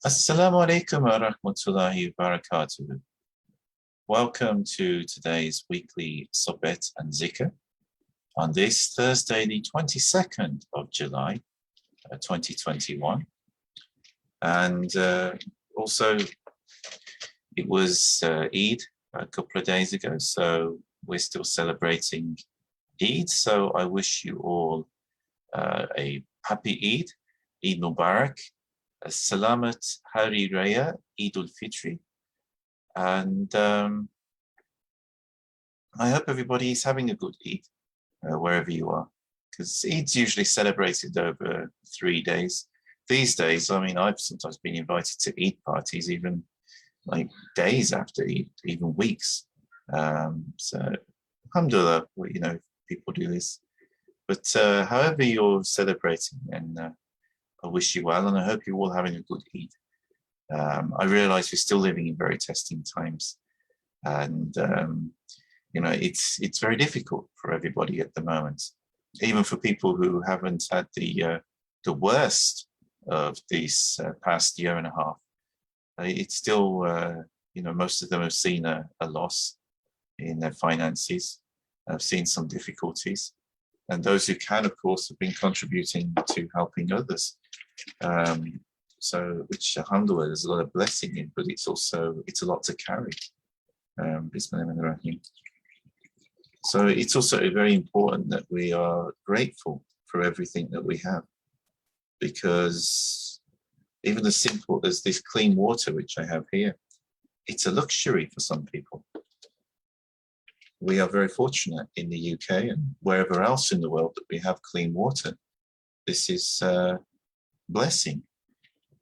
Assalamu alaikum wa rahmatullahi wa barakatuh. Welcome to today's weekly Sohbet and Dhikr on this Thursday, the 22nd of July, 2021. And also, it was Eid a couple of days ago, so we're still celebrating Eid. So I wish you all a happy Eid, Eid Mubarak, Salamat Hari Raya, Eid al-Fitri. And I hope everybody is having a good Eid, wherever you are, because Eid's usually celebrated over 3 days. These days, I mean, I've sometimes been invited to Eid parties, even like days after Eid, even weeks. So, alhamdulillah, you know, people do this. But however you're celebrating, and I wish you well, and I hope you're all having a good Eid. I realize we're still living in very testing times, and you know, it's very difficult for everybody at the moment, even for people who haven't had the worst of this past year and a half. It's still, you know, most of them have seen a loss in their finances, have seen some difficulties, and those who can, of course, have been contributing to helping others. So, which, alhamdulillah, there's a lot of blessing in, but it's a lot to carry. So it's also very important that we are grateful for everything that we have, because even as simple as this clean water, which I have here, it's a luxury for some people. We are very fortunate in the UK and wherever else in the world that we have clean water. This is a blessing,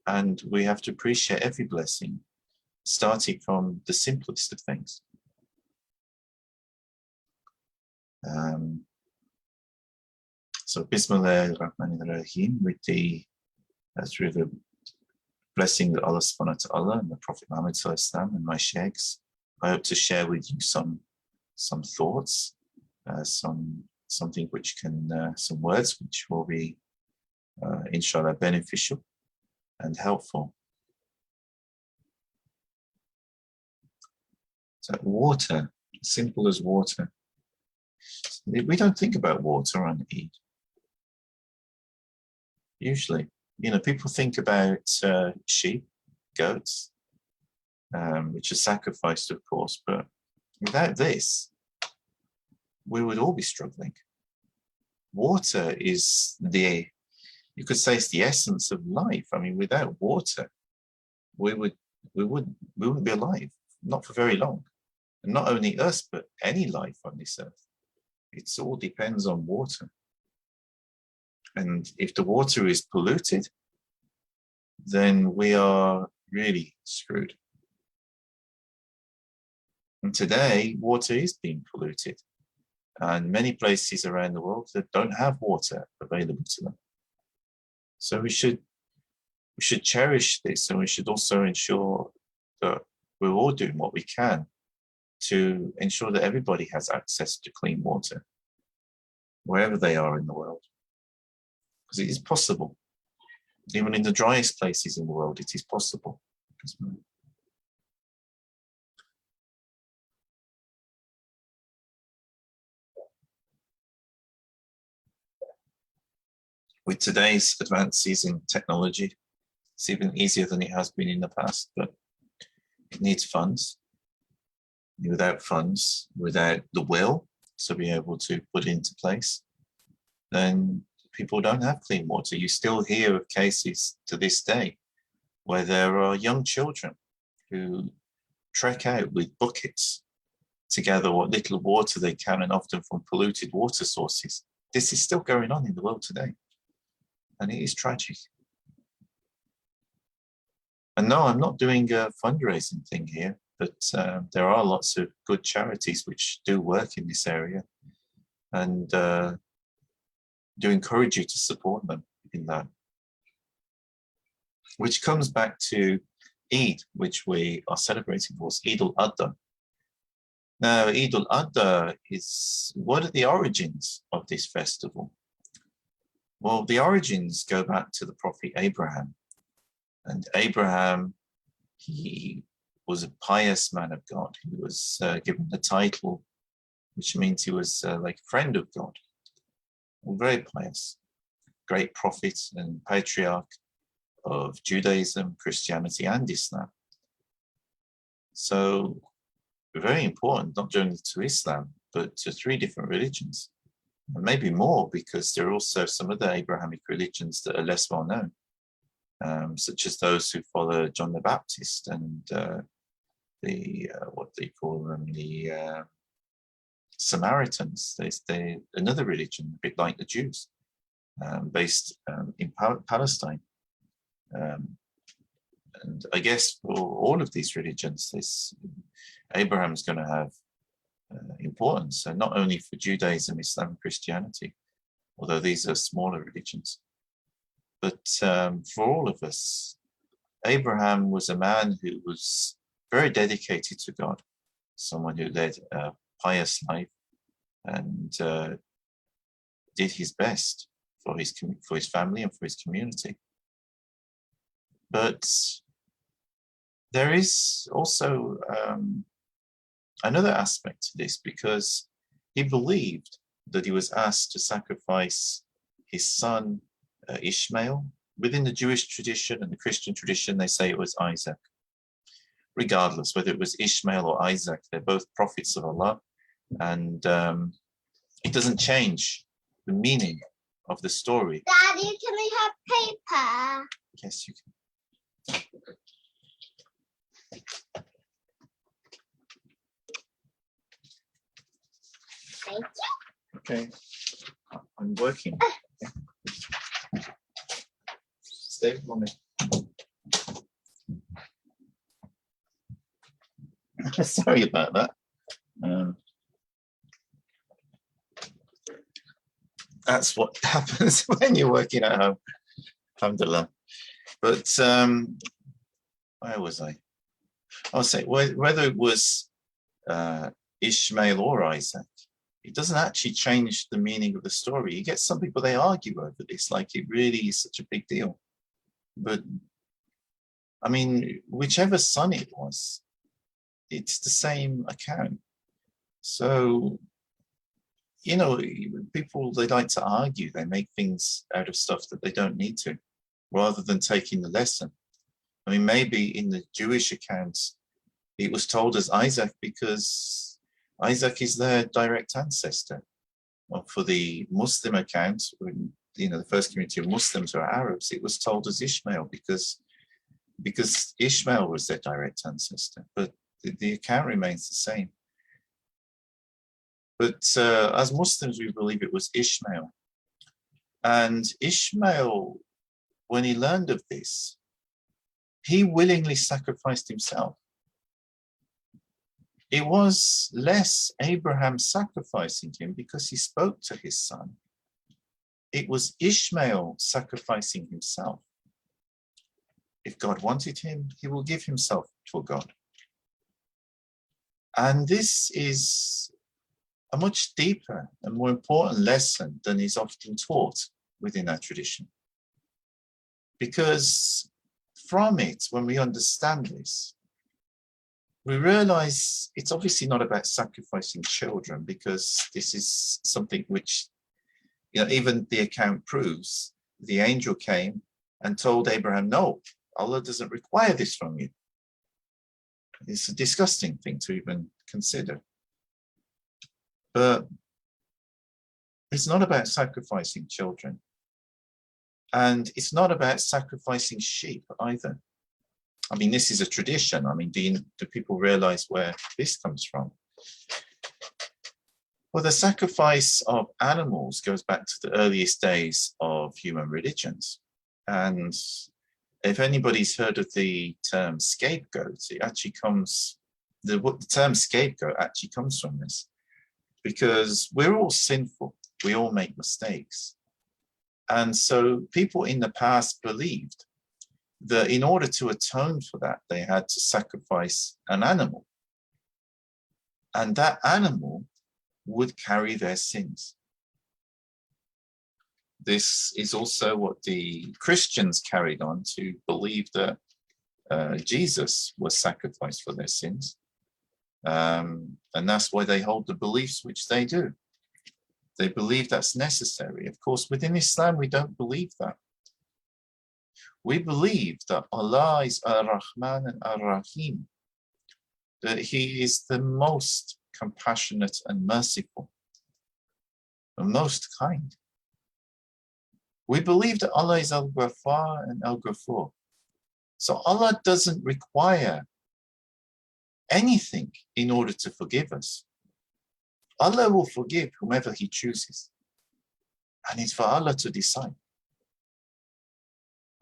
and we have to appreciate every blessing, starting from the simplest of things. So Bismillah ar-Rahman ar-Rahim, with through the blessing of Allah subhanahu wa ta'ala and the Prophet Muhammad sallallahu alaihi wasallam and my sheikhs, I hope to share with you some thoughts, something which can, some words which will be inshallah beneficial and helpful. So water, simple as water. We don't think about water on Eid. Usually, you know, people think about sheep, goats, which are sacrificed, of course, but without this, we would all be struggling. Water is you could say it's the essence of life. I mean, without water, we wouldn't be alive, not for very long. And not only us, but any life on this earth. It all depends on water. And if the water is polluted, then we are really screwed. And today, water is being polluted. And many places around the world that don't have water available to them. So we should cherish this, and we should also ensure that we're all doing what we can to ensure that everybody has access to clean water, wherever they are in the world. Because it is possible. Even in the driest places in the world, it is possible. With today's advances in technology, it's even easier than it has been in the past, but it needs funds. Without funds, without the will to be able to put into place, then people don't have clean water. You still hear of cases to this day where there are young children who trek out with buckets to gather what little water they can, and often from polluted water sources. This is still going on in the world today, and it is tragic. And no, I'm not doing a fundraising thing here, but there are lots of good charities which do work in this area, and do encourage you to support them in that. Which comes back to Eid, which we are celebrating, of course, Eid al-Adha. Now, Eid al-Adha is, what are the origins of this festival? Well, the origins go back to the Prophet Abraham. And Abraham, he was a pious man of God. He was given the title, which means he was like a friend of God, very pious, great prophet and patriarch of Judaism, Christianity, and Islam. So very important, not only to Islam, but to 3 different religions, and maybe more, because there are also some other Abrahamic religions that are less well known, such as those who follow John the Baptist and what they call them, the Samaritans. They're another religion, a bit like the Jews, based in Palestine. And I guess for all of these religions, Abraham's going to have importance, and not only for Judaism, Islam, and Christianity, although these are smaller religions, but for all of us. Abraham was a man who was very dedicated to God, someone who led a pious life and did his best for his family and for his community. But there is also another aspect to this, because he believed that he was asked to sacrifice his son Ishmael. Within the Jewish tradition and the Christian tradition, they say it was Isaac. Regardless, whether it was Ishmael or Isaac, they're both prophets of Allah, and it doesn't change the meaning of the story. Daddy, can we have paper? Yes, you can. Thank you. Okay, I'm working. Okay. Stay with me. Sorry about that. That's what happens when you're working at home. Alhamdulillah. But where was I? I'll say whether it was Ishmael or Isaac, it doesn't actually change the meaning of the story. You get some people, they argue over this, like it really is such a big deal. But I mean, whichever son it was, it's the same account. So, you know, people, they like to argue. They make things out of stuff that they don't need to, rather than taking the lesson. I mean, maybe in the Jewish accounts, it was told as Isaac because Isaac is their direct ancestor. Well, for the Muslim account, you know, the first community of Muslims or Arabs, it was told as Ishmael because Ishmael was their direct ancestor. But the account remains the same. But as Muslims, we believe it was Ishmael. And Ishmael, when he learned of this, he willingly sacrificed himself. It was less Abraham sacrificing him because he spoke to his son. It was Ishmael sacrificing himself. If God wanted him, he will give himself to a God. And this is a much deeper and more important lesson than is often taught within our tradition. Because from it, when we understand this, we realize it's obviously not about sacrificing children, because this is something which, you know, even the account proves. The angel came and told Abraham, no, Allah doesn't require this from you. It's a disgusting thing to even consider. But it's not about sacrificing children. And it's not about sacrificing sheep either. I mean, this is a tradition. I mean, do people realize where this comes from? Well, the sacrifice of animals goes back to the earliest days of human religions. And if anybody's heard of the term scapegoat, it actually comes, the term scapegoat actually comes from this, because we're all sinful. We all make mistakes. And so people in the past believed that in order to atone for that, they had to sacrifice an animal. And that animal would carry their sins. this is also what the Christians carried on to believe that Jesus was sacrificed for their sins. And that's why they hold the beliefs which they do. They believe that's necessary. Of course, within Islam, we don't believe that. We believe that Allah is Ar-Rahman and Ar-Rahim, that He is the most compassionate and merciful, the most kind. We believe that Allah is Al-Ghafar and Al-Ghafur. So Allah doesn't require anything in order to forgive us. Allah will forgive whomever He chooses. And it's for Allah to decide.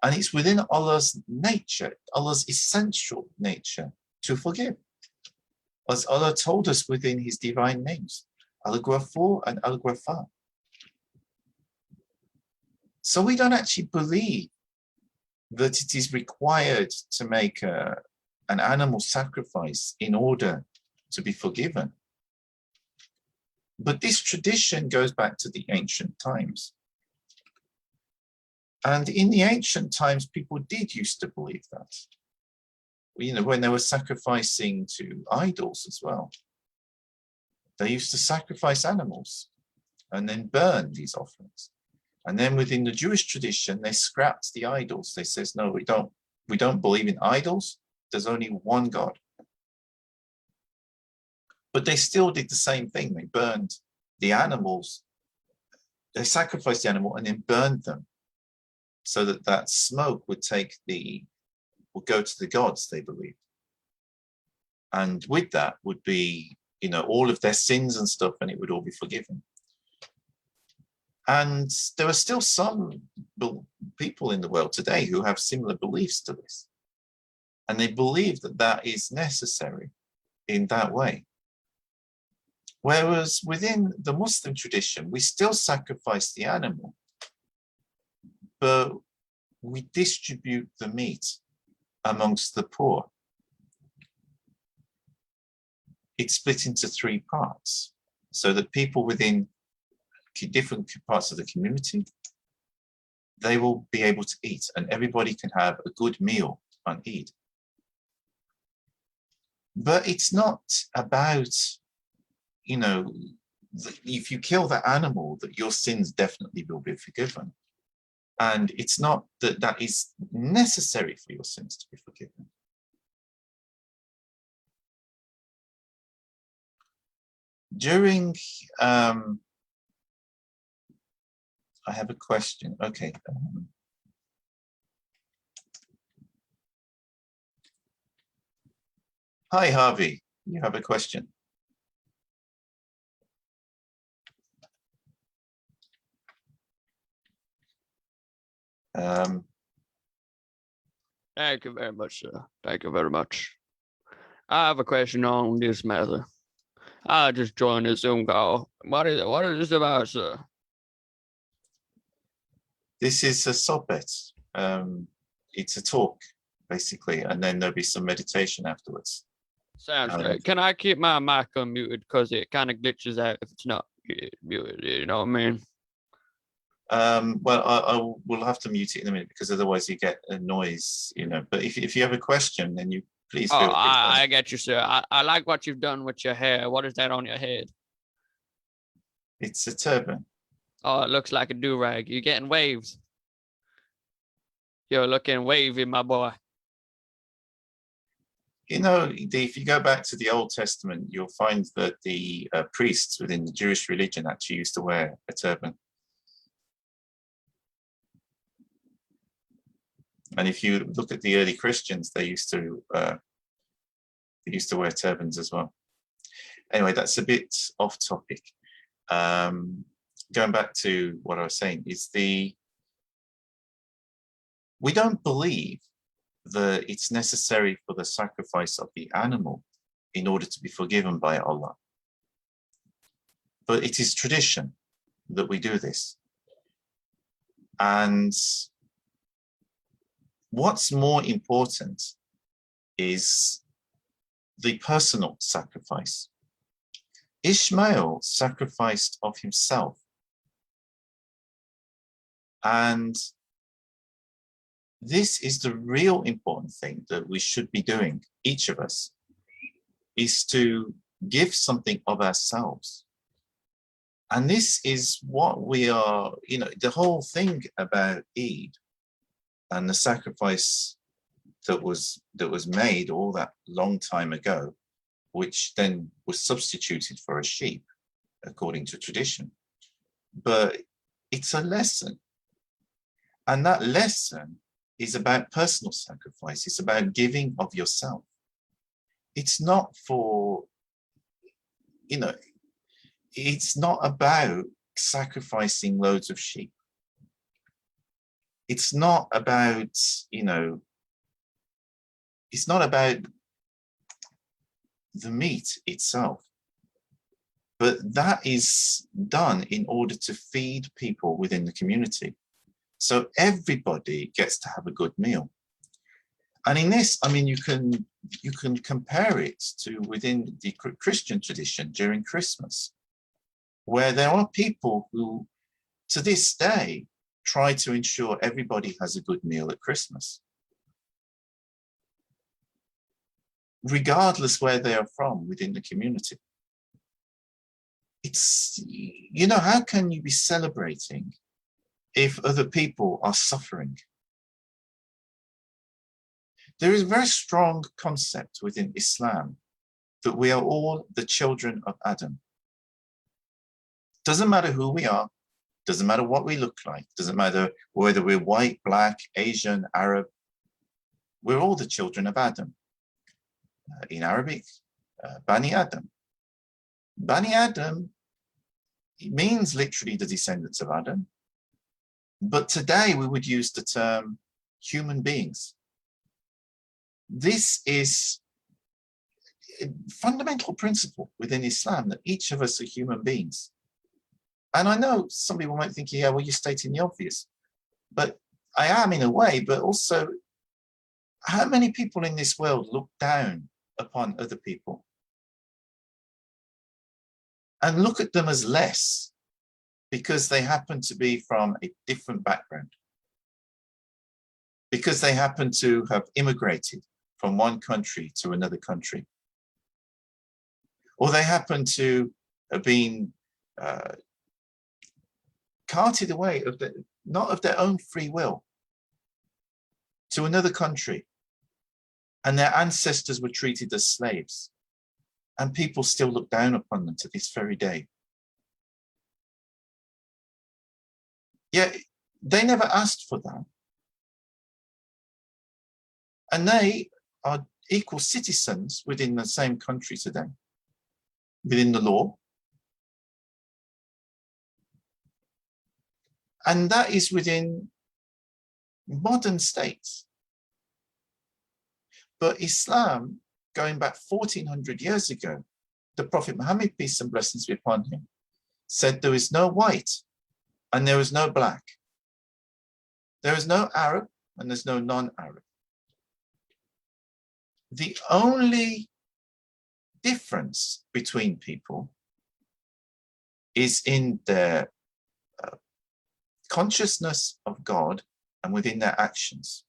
And it's within Allah's nature, Allah's essential nature, to forgive. As Allah told us within His divine names, Al-Ghafur and Al-Ghafar. So we don't actually believe that it is required to make an animal sacrifice in order to be forgiven. But this tradition goes back to the ancient times. And in the ancient times, people did used to believe that. You know, when they were sacrificing to idols as well, they used to sacrifice animals and then burn these offerings. And then within the Jewish tradition, they scrapped the idols. They says, no, we don't believe in idols. There's only one God. But they still did the same thing. They burned the animals. They sacrificed the animal and then burned them so that that smoke would go to the gods, they believed. And with that would be, you know, all of their sins and stuff, and it would all be forgiven. And there are still some people in the world today who have similar beliefs to this. And they believe that that is necessary in that way. Whereas within the Muslim tradition, we still sacrifice the animal, but we distribute the meat amongst the poor. It's split into 3 parts, so that people within different parts of the community, they will be able to eat, and everybody can have a good meal on Eid. But it's not about, you know, if you kill that animal, that your sins definitely will be forgiven. And it's not that that is necessary for your sins to be forgiven. During, I have a question. Okay. Hi, Harvey. You have a question. Thank you very much, sir. Thank you very much. I have a question on this matter. I just joined the Zoom call. What is this about, sir? This is a Sohbet. It's a talk, basically, and then there'll be some meditation afterwards. Sounds great. Can I keep my mic unmuted because it kind of glitches out if it's not muted? You know what I mean? Well, I will have to mute it in a minute because otherwise you get a noise, you know. But if you have a question, then you please feel free. I get you, sir. I like what you've done with your hair. What is that on your head? It's a turban. Oh, it looks like a do-rag. You're getting waves. You're looking wavy, my boy. You know, if you go back to the Old Testament, you'll find that the priests within the Jewish religion actually used to wear a turban. And if you look at the early Christians, they used to wear turbans as well. Anyway, that's a bit off topic. Going back to what I was saying, we don't believe that it's necessary for the sacrifice of the animal in order to be forgiven by Allah. But it is tradition that we do this. And what's more important is the personal sacrifice. Ishmael sacrificed of himself And this is the real important thing that we should be doing, each of us, is to give something of ourselves. And this is what we are, you know, the whole thing about Eid and the sacrifice that was made all that long time ago, which then was substituted for a sheep, according to tradition. But it's a lesson. And that lesson is about personal sacrifice. It's about giving of yourself. It's not for, you know, it's not about sacrificing loads of sheep. It's not about, you know, it's not about the meat itself, but that is done in order to feed people within the community. So everybody gets to have a good meal. And in this, I mean, you can compare it to within the Christian tradition during Christmas, where there are people who, to this day, try to ensure everybody has a good meal at Christmas, regardless where they are from within the community. It's, you know, how can you be celebrating if other people are suffering? There is a very strong concept within Islam that we are all the children of Adam. Doesn't matter who we are, doesn't matter what we look like, doesn't matter whether we're white, black, Asian, Arab, we're all the children of Adam. In Arabic, Bani Adam. Bani Adam, it means literally the descendants of Adam, but today we would use the term human beings. This is a fundamental principle within Islam, that each of us are human beings. And I know some people might think, yeah, well, you're stating the obvious, but I am in a way, but also how many people in this world look down upon other people and look at them as less because they happen to be from a different background, because they happen to have immigrated from one country to another country, or they happen to have been carted away, not of their own free will, to another country, and their ancestors were treated as slaves, and people still look down upon them to this very day. Yet they never asked for that, and they are equal citizens within the same country today, within the law. And that is within modern states. But Islam, going back 1400 years ago, the Prophet Muhammad, peace and blessings be upon him, said there is no white and there is no black. There is no Arab and there's no non-Arab. The only difference between people is in their consciousness of God and within their actions.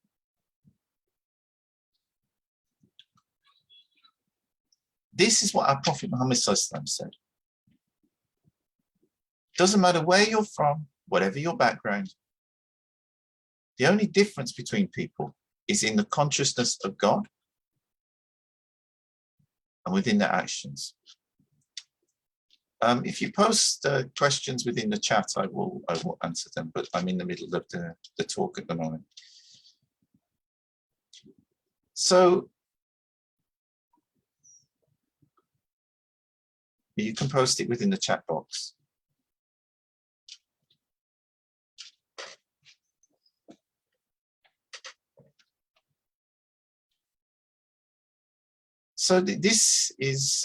This is what our Prophet Muhammad said. Doesn't matter where you're from, whatever your background, the only difference between people is in the consciousness of God and within their actions. If you post questions within the chat, I will answer them, but I'm in the middle of the talk at the moment. So you can post it within the chat box. So this is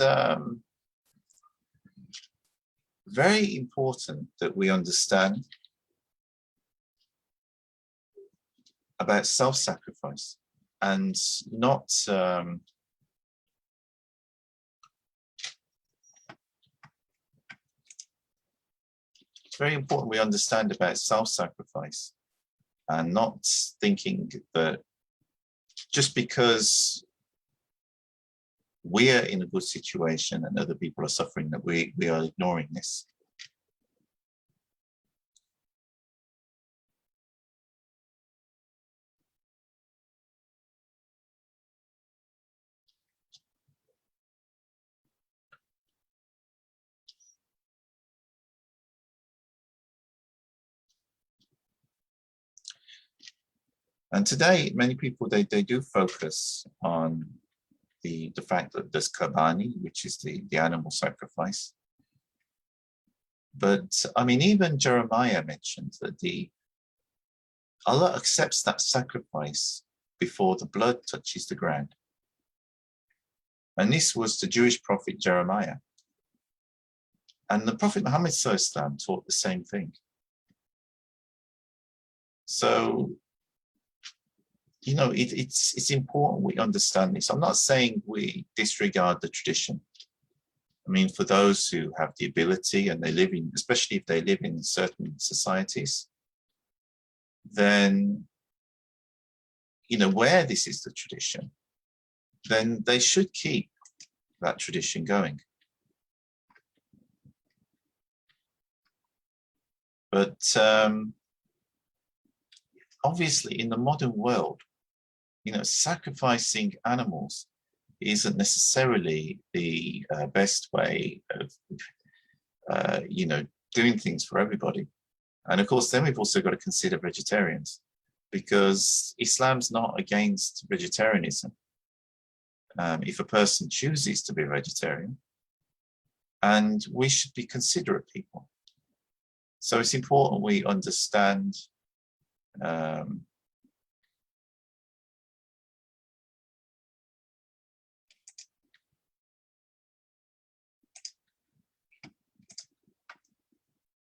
very important that we understand about self-sacrifice and not it's very important we understand about self-sacrifice and not thinking that just because we are in a good situation and other people are suffering, that we are ignoring this. And today, many people, they do focus on the fact that there's Qurbani, which is the animal sacrifice. But I mean, even Jeremiah mentioned that Allah accepts that sacrifice before the blood touches the ground. And this was the Jewish prophet Jeremiah. And the Prophet Muhammad ﷺ taught the same thing. So, you know, it's important we understand this. I'm not saying we disregard the tradition. I mean, for those who have the ability and they live in, especially if they live in certain societies, then, you know, where this is the tradition, then they should keep that tradition going. But obviously, in the modern world, you know, sacrificing animals isn't necessarily the best way of, you know, doing things for everybody. And of course, then we've also got to consider vegetarians, because Islam's not against vegetarianism. If a person chooses to be a vegetarian, and we should be considerate people. So it's important we understand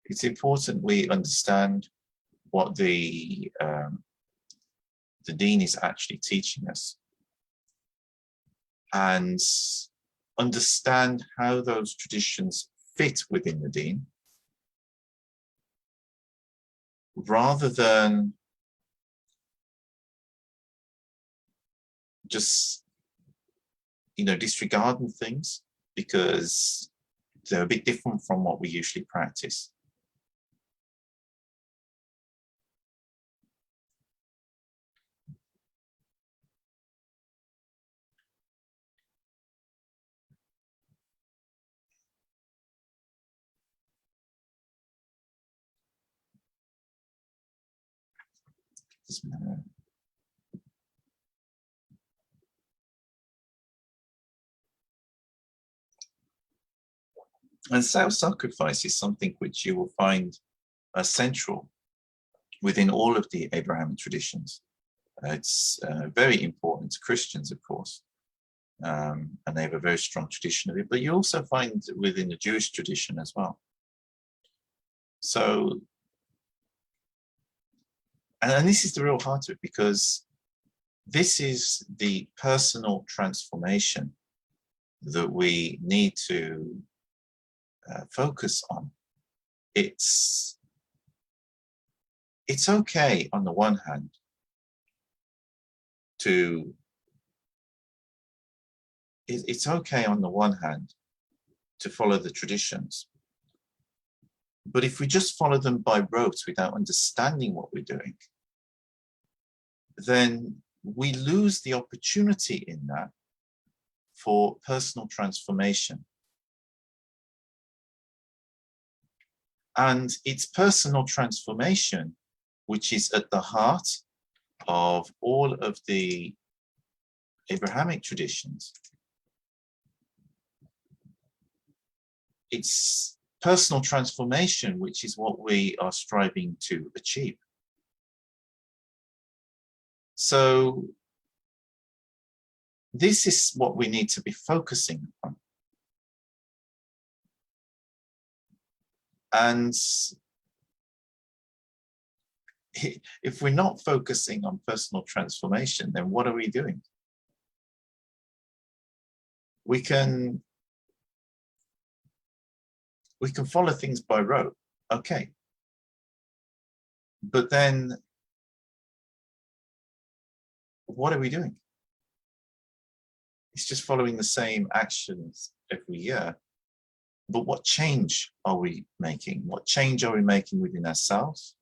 it's important we understand what the deen is actually teaching us, and understand how those traditions fit within the deen, rather than just, you know, disregarding things because they're a bit different from what we usually practice. And self-sacrifice is something which you will find central within all of the Abrahamic traditions. It's very important to Christians, of course, and they have a very strong tradition of it, but you also find within the Jewish tradition as well. So, and this is the real heart of it, because this is the personal transformation that we need to focus on. It's okay on the one hand it's okay on the one hand to follow the traditions, but if we just follow them by rote without understanding what we're doing, then we lose the opportunity in that for personal transformation. And it's personal transformation which is at the heart of all of the Abrahamic traditions. It's personal transformation which is what we are striving to achieve. So this is what we need to be focusing on. And if we're not focusing on personal transformation, then what are we doing? We can follow things by rote, okay. But then what are we doing? It's just following the same actions every year. But what change are we making? What change are we making within ourselves?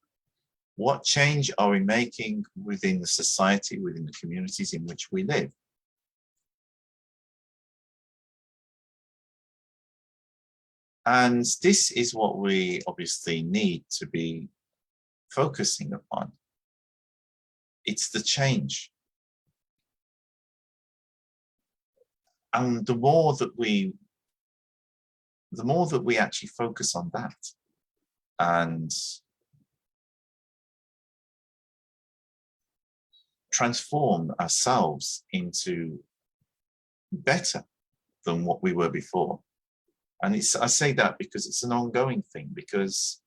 What change are we making within the society, within the communities in which we live? And this is what we obviously need to be focusing upon. It's the change. And the more that we actually focus on that and transform ourselves into better than what we were before. And I say that because it's an ongoing thing, because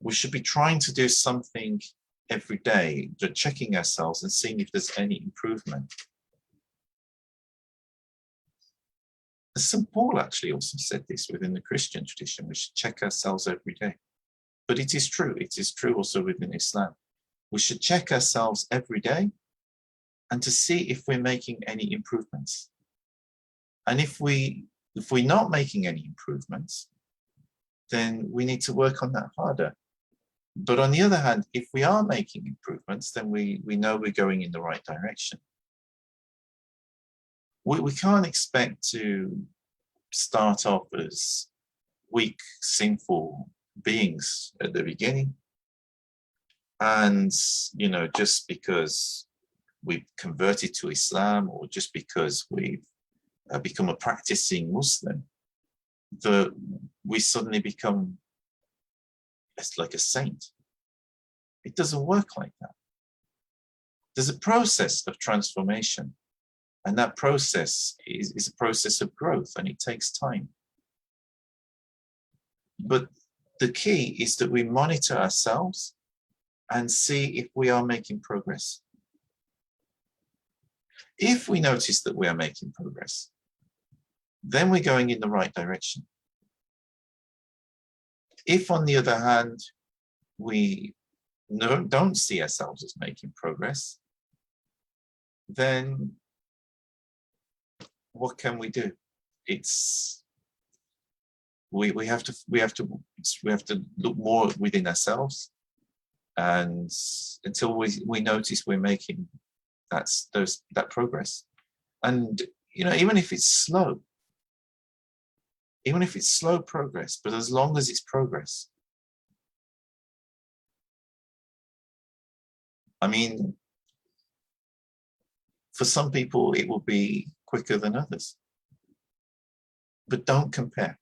we should be trying to do something every day, checking ourselves and seeing if there's any improvement. St. Paul actually also said this within the Christian tradition. We should check ourselves every day. But it is true. It is true also within Islam. We should check ourselves every day and to see if we're making any improvements. And if we're not making any improvements, then we need to work on that harder. But on the other hand, if we are making improvements, then we know we're going in the right direction. We can't expect to start off as weak, sinful beings at the beginning. And, just because we've converted to Islam or just because we've become a practicing Muslim, that we suddenly become like a saint. It doesn't work like that. There's a process of transformation. And that process is a process of growth, and it takes time. But the key is that we monitor ourselves and see if we are making progress. If we notice that we are making progress, then we're going in the right direction. If, on the other hand, we don't see ourselves as making progress, then what can we do? We have to look more within ourselves, and until we notice we're making that progress. And even if it's slow progress, but as long as it's progress. I mean, for some people it will be quicker than others. But don't compare,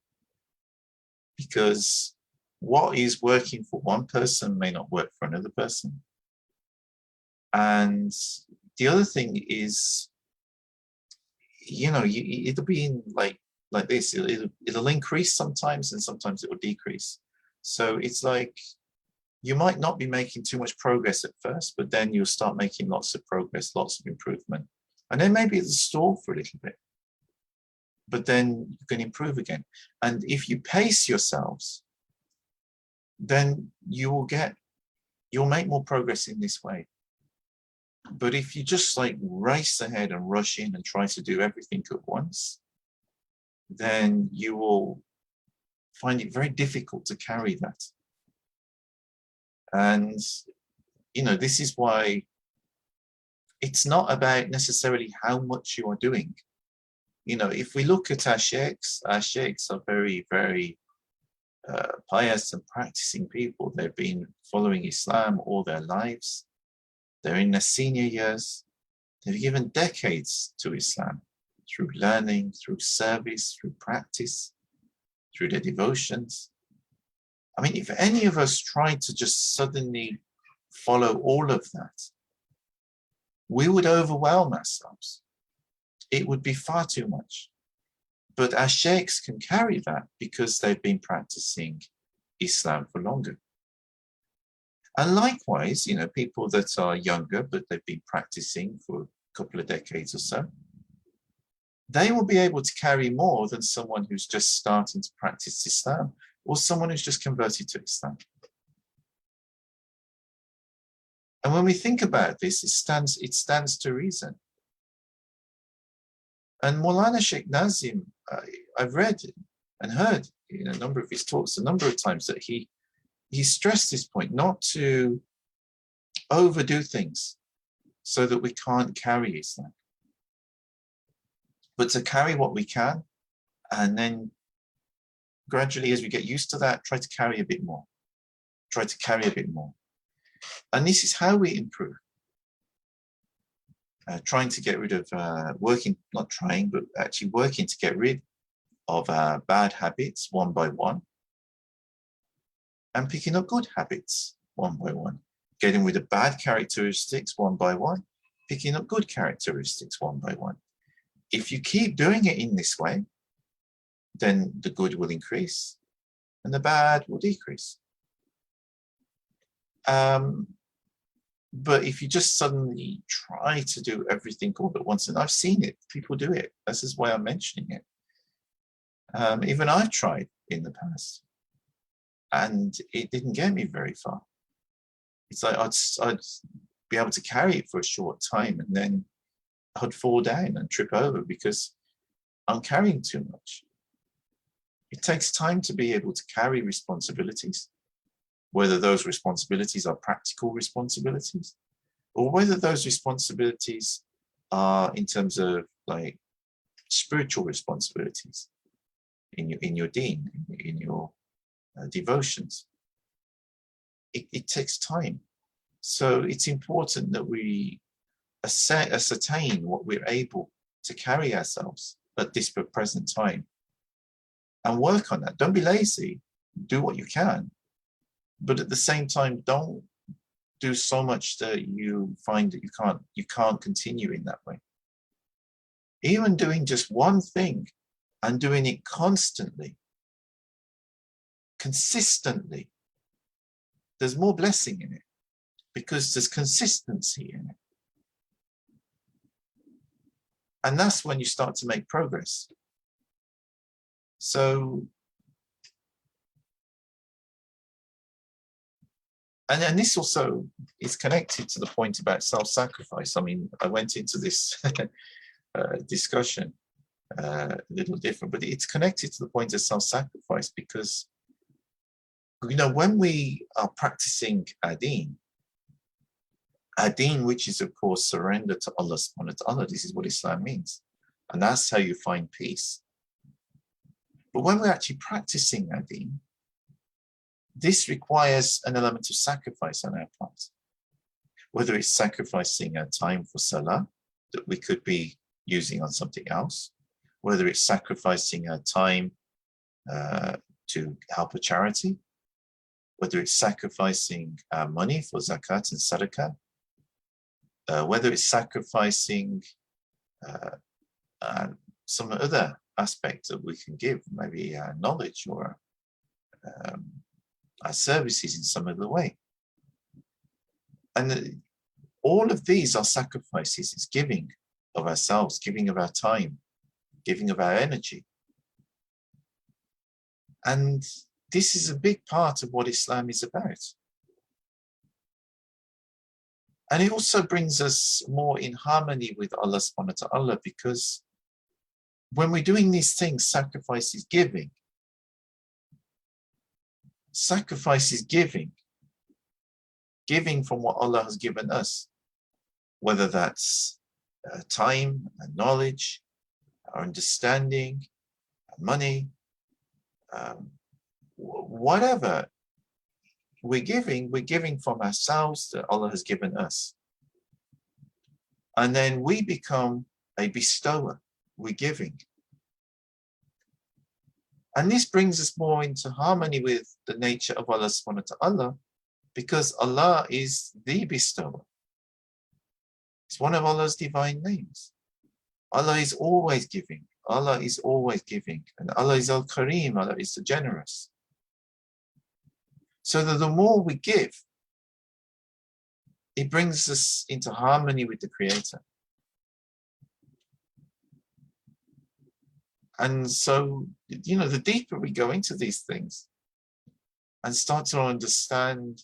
because what is working for one person may not work for another person. And the other thing is, it'll be in like this. It'll increase sometimes, and sometimes it will decrease. So it's like you might not be making too much progress at first, but then you'll start making lots of progress, lots of improvement. And then maybe it's a stall for a little bit, but then you can improve again. And if you pace yourselves, then you'll make more progress in this way. But if you just race ahead and rush in and try to do everything at once, then you will find it very difficult to carry that. And, this is why it's not about necessarily how much you are doing. If we look at our sheikhs are very, very pious and practicing people. They've been following Islam all their lives. They're in their senior years. They've given decades to Islam through learning, through service, through practice, through their devotions. I mean, if any of us tried to just suddenly follow all of that, we would overwhelm ourselves. It would be far too much. But our sheikhs can carry that because they've been practicing Islam for longer. And likewise, people that are younger, but they've been practicing for a couple of decades or so, they will be able to carry more than someone who's just starting to practice Islam or someone who's just converted to Islam. And when we think about this, it stands to reason. And Maulana Sheikh Nazim, I've read and heard in a number of his talks a number of times that he stressed this point, not to overdo things so that we can't carry Islam, but to carry what we can, and then gradually, as we get used to that, try to carry a bit more, try to carry a bit more. And this is how we improve. Trying to get rid of, not trying, but actually working to get rid of bad habits one by one, and picking up good habits one by one. Getting rid of bad characteristics one by one, picking up good characteristics one by one. If you keep doing it in this way, then the good will increase and the bad will decrease. But if you just suddenly try to do everything all at once, and I've seen it, people do it. This is why I'm mentioning it. Even I've tried in the past, and it didn't get me very far. It's like I'd be able to carry it for a short time, and then I'd fall down and trip over because I'm carrying too much. It takes time to be able to carry responsibilities, whether those responsibilities are practical responsibilities or whether those responsibilities are in terms of like spiritual responsibilities in your deen, in your devotions. It takes time. So it's important that we ascertain what we're able to carry ourselves at this present time and work on that. Don't be lazy. Do what you can. But at the same time, don't do so much that you find that you can't continue in that way. Even doing just one thing and doing it constantly, consistently, there's more blessing in it because there's consistency in it. And that's when you start to make progress. So, and this also is connected to the point about self-sacrifice. I mean, I went into this discussion a little different, but it's connected to the point of self-sacrifice because, you know, when we are practicing our deen, which is, of course, surrender to Allah subhanahu wa ta'ala, this is what Islam means. And that's how you find peace. But when we're actually practicing our deen, this requires an element of sacrifice on our part. Whether it's sacrificing our time for salah that we could be using on something else, whether it's sacrificing our time to help a charity, whether it's sacrificing our money for zakat and sadaqah, whether it's sacrificing some other aspect that we can give, maybe our knowledge or our services in some other way. And all of these are sacrifices. It's giving of ourselves, giving of our time, giving of our energy. And this is a big part of what Islam is about. And it also brings us more in harmony with Allah subhanahu wa ta'ala, because when we're doing these things, sacrifice is giving. Sacrifice is giving. Giving from what Allah has given us, whether that's time and knowledge, our understanding, our money, whatever we're giving from ourselves that Allah has given us. And then we become a bestower, we're giving. And this brings us more into harmony with the nature of Allah subhanahu wa ta'ala, because Allah is the bestower. It's one of Allah's divine names. Allah is always giving. Allah is always giving. And Allah is Al-Kareem, Allah is the generous. So that the more we give, it brings us into harmony with the Creator. And so, you know, the deeper we go into these things and start to understand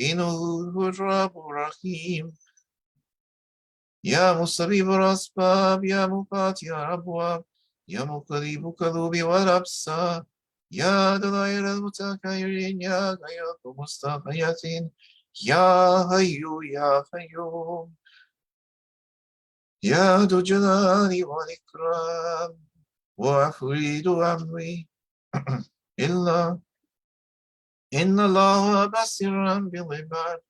إنه هو الرب الرحيم. يا مصرف الأسباب يا مقاطع الأبواب يا مقرب القلوب والأبصار يا دلائل المتكبرين يا غير المستغيثين يا حي يا قيوم يا ذو الجلال والإكرام وأفريد أمري إلا إن الله بصير بالعباد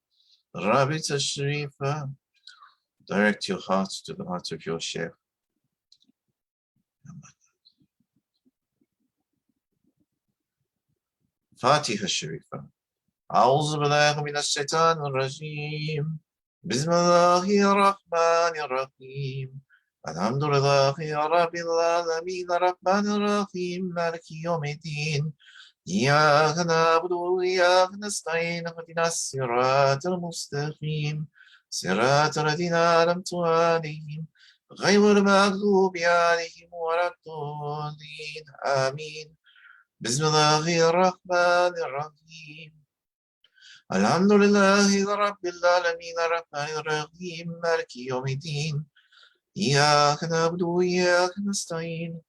رابط الشريفة. Direct your heart to the heart of your Sheikh. فاتحة الشريفة. أعوذ بالله من الشيطان الرجيم. بسم الله الرحمن الرحيم. الحمد لله رب العالمين الرحمن الرحيم مالك يوم الدين. إياك نعبد وإياك نستعين اهدنا الصراط المستقيم صراط الذين أنعمت عليهم غير المغضوب عليهم ولا الضالين آمين. بسم الله الرحمن الرحيم. الحمد لله رب العالمين الرحمن الرحيم مالك يوم الدين. إياك نعبد وإياك نستعين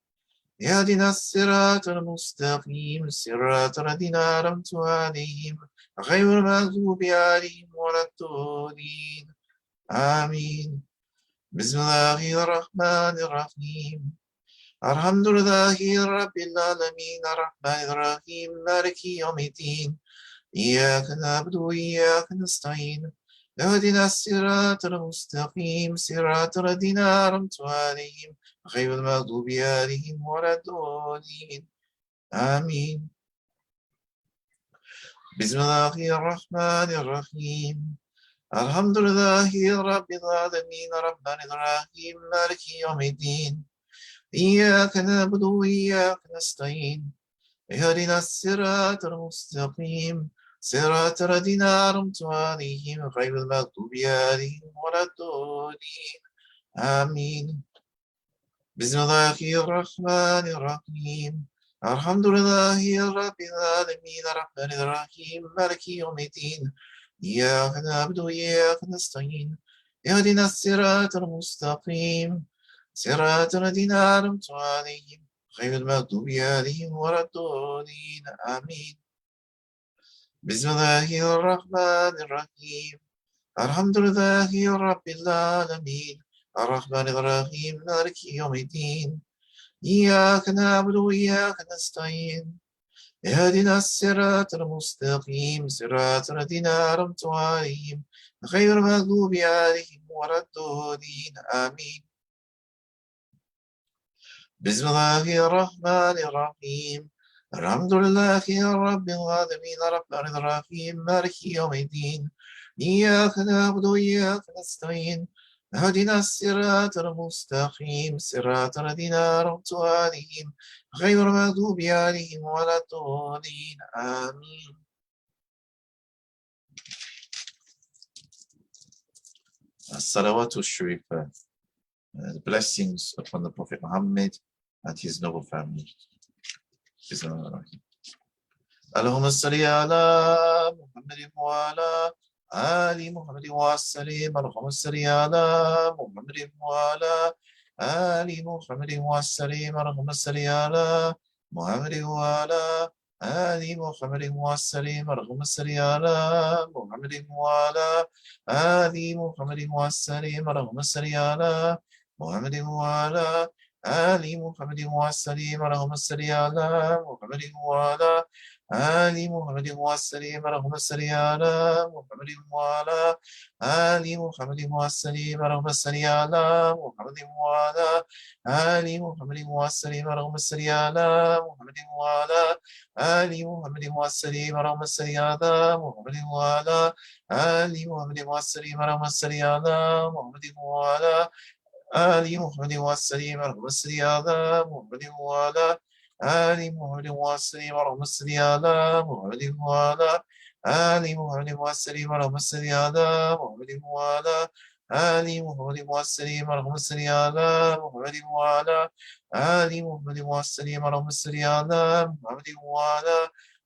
اهدنا الصراط المستقيم صراط الذين أنعمت عليهم غير المغضوب عليهم ولا الضالين آمين. بسم الله الرحمن الرحيم. الحمد لله رب العالمين الرحمن الرحيم مالك يوم الدين. إياك نعبد وإياك نستعين اهدنا الصراط المستقيم صراط الذين أنعمت عليهم غير المغضوب عليهم ولا الضالين آمين. بسم الله الرحمن الرحيم. الحمد لله رب العالمين الرحمن الرحيم مالك يوم الدين. إياك نعبد وإياك نستعين اهدنا الصراط المستقيم صراط الذين أنعمت عليهم غير المغضوب عليهم ولا الضالين آمين. بسم الله الرحمن الرحيم. الحمد لله رب العالمين الرحمن الرحيم مالك يوم الدين. إياك نعبد وإياك نستعين اهدنا الصراط المستقيم صراط الذين أنعمت عليهم غير المغضوب عليهم ولا الضالين آمين. بسم الله الرحمن الرحيم. الحمد لله رب العالمين الرحمن الرحيم مالك يوم الدين. إياك نعبد وإياك نستعين اهدنا الصراط المستقيم صراط الذين أنعمت عليهم غير المغضوب عليهم ولا الضالين آمين. بسم الله الرحمن الرحيم. الحمد لله رب العالمين الرحمن الرحيم مالك يوم الدين. إياك نعبد وإياك نستعين اهدنا الصراط المستقيم صراط الذين أنعمت عليهم غير المغضوب عليهم ولا الضالين آمين. الصلوات الشريفة. The blessings upon the Prophet Muhammad and his noble family. اللهم صل على محمد وعلى آل محمد وسلم. اللهم صل على محمد وعلى آل محمد وسلم. اللهم صل على محمد وعلى آل محمد وسلم. اللهم صل على محمد وعلى آل محمد وسلم. اللهم صل على محمد وعلى آل محمد وسلم. اللهم صل على محمد وعلى آل محمد وسلم. اللهم صل على محمد وعلى آل محمد وسلم. اللهم صل على محمد وعلى آل محمد وسلم. اللهم صل على محمد وعلى آل محمد وسلم. اللهم صل على محمد وعلى آل محمد وسلم. اللهم صل على محمد وعلى آل محمد وسلم. اللهم صل على محمد وعلى آل محمد وسلم. اللهم صل على محمد وعلى آل محمد وسلم. اللهم صل على محمد وعلى آل محمد وسلم. اللهم صل على محمد وعلى آل محمد وسلم. اللهم صل على محمد وعلى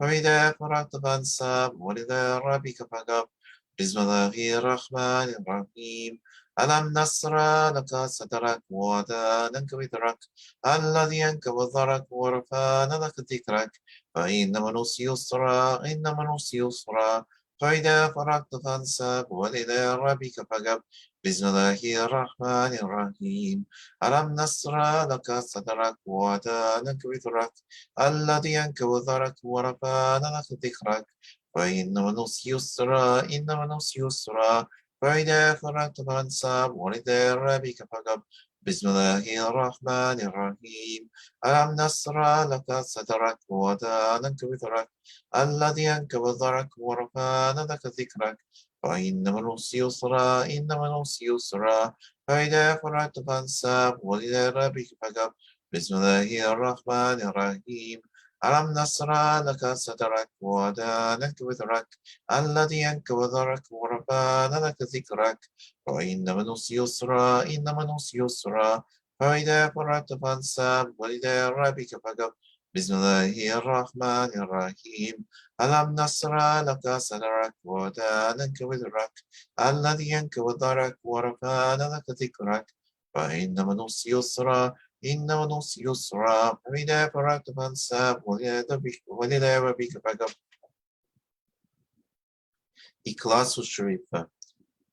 فإذا فرغت فانصب وإلى ربك فارغب بسم الله الرحمن الرحيم ألم نشرح لك صدرك ووضعنا وزرك الذي أنقض ظهرك ورفعنا لك ذكرك فإن مع العسر يسرا إن مع العسر يسرا فإذا فرغت فانصب وإلى ربك فارغب بسم الله الرحمن الرحيم ألم نشرح لك صدرك ووضعنا وزرك الذي أنقض ظهرك ورفعنا لك ذكرك فإن مع العسر يسرا إن مع العسر يسرا فإذا فرغت فانصب وإلى ربك فارغب بسم الله الرحمن الرحيم ألم نشرح لك صدرك ووضعنا وزرك الذي أنقض ظهرك ورفعنا لك ذكرك فإن مع العسر يسرا إن مع العسر يسرا فإذا فرغت فانصب وإلى ربك فارغب بسم الله الرحمن الرحيم ألم نشرح لك صدرك ووضعنا وزرك الذي أنقض ظهرك ورفعنا لك ذكرك فإن مع العسر يسرا إن مع العسر يسرا فإذا فرغت فانصب وإلى ربك فارغب بسم الله الرحمن الرحيم ألم نشرح لك صدرك ووضعنا وزرك الذي أنقض ظهرك ورفعنا لك ذكرك فإن مع العسر يسرا إن مع العسر يسرا فإذا فرغت فانصب وإلى ربك فارغب إخلاص الشريف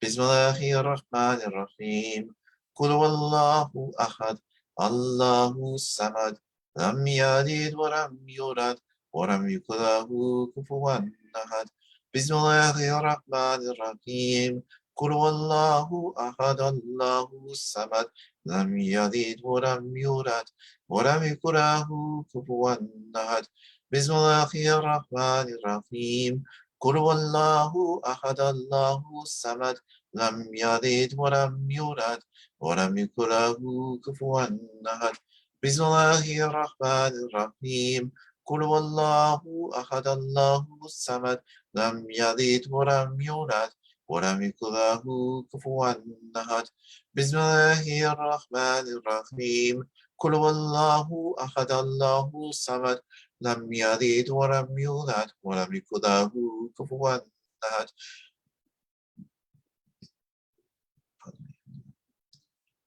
بسم الله الرحمن الرحيم قل هو الله أحد الله الصمد لم يلد ولم يولد ولم يكن له كفوا أحد بسم الله الرحمن الرحيم قل هو الله أحد الله الصمد لم يلد ولم يولد ولم يكن له كفوا أحد بسم الله الرحمن الرحيم قل هو الله أحد الله الصمد لم يلد ولم يولد ولم يكن له كفوا أحد بسم الله الرحمن الرحيم قل هو الله أحد الله الصمد لم يلد ولم يولد ولم يكن له كفوا أحد بسم الله الرحمن الرحيم قل هو الله أحد الله الصمد لم يلد ولم يولد ولم يكن له كفوا أحد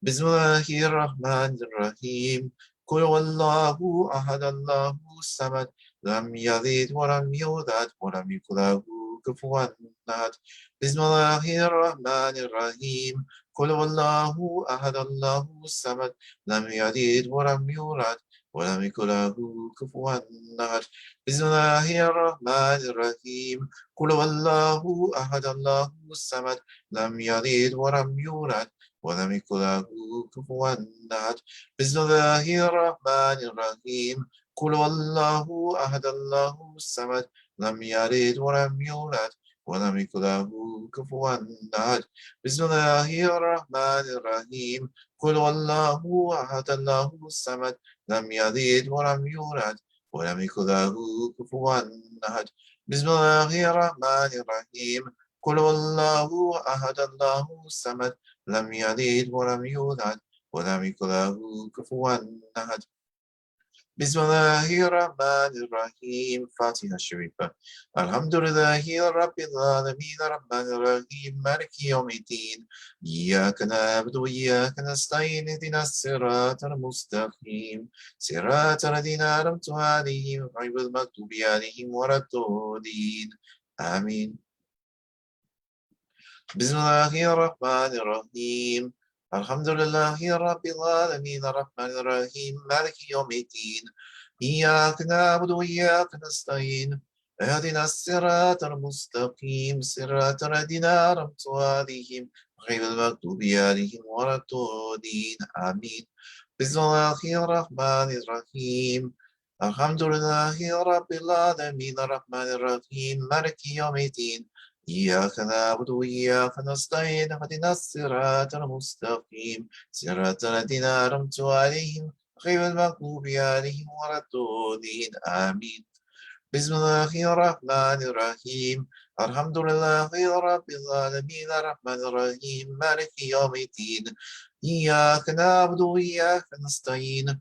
بسم الله الرحمن الرحيم قل هو الله أحد الله الصمد لم يلد ولم يولد ولم يكن له كفوا أحد بسم الله الرحمن الرحيم قل هو الله أحد الله الصمد لم يلد ولم يولد ولم يكن له كفوا أحد بسم الله الرحمن الرحيم قل هو الله أحد الله الصمد لم يلد ولم يولد ولم يكن له كفوا أحد بسم الله الرحمن الرحيم قل هو الله أحد الله الصمد لم يلد ولم يولد ولم يكن له كفوا أحد بسم الله الرحمن الرحيم قل هو الله أحد الله الصمد لم يلد ولم يولد ولم يكن له كفوا أحد بسم الله الرحمن الرحيم قل هو الله أحد الله الصمد لم يلد ولم يولد ولم يكن له كفوا أحد بسم الله الرحمن الرحيم فاتحة الشريفة الحمد لله رب العالمين الرحمن الرحيم مالك يوم الدين إياك نعبد وإياك نستعين اهدنا الصراط المستقيم صراط الذين أنعمت عليهم غير المغضوب عليهم ولا الضالين آمين بسم الله الرحمن الرحيم الحمد لله رب العالمين الرحمن الرحيم مالك يوم الدين إياك نعبد وإياك نستعين اهدنا الصراط المستقيم صراط الذين أنعمت عليهم غير المغضوب عليهم ولا الضالين آمين بسم الله الرحمن الرحيم الحمد لله رب العالمين الرحمن الرحيم مالك يوم الدين إياك نعبد وإياك نستعين اهدنا الصراط المستقيم صراط الذين أنعمت عليهم غير المغضوب عليهم ولا الضالين آمين بسم الله الرحمن الرحيم الحمد لله رب العالمين الرحمن الرحيم مالك يوم الدين إياك نعبد وإياك نستعين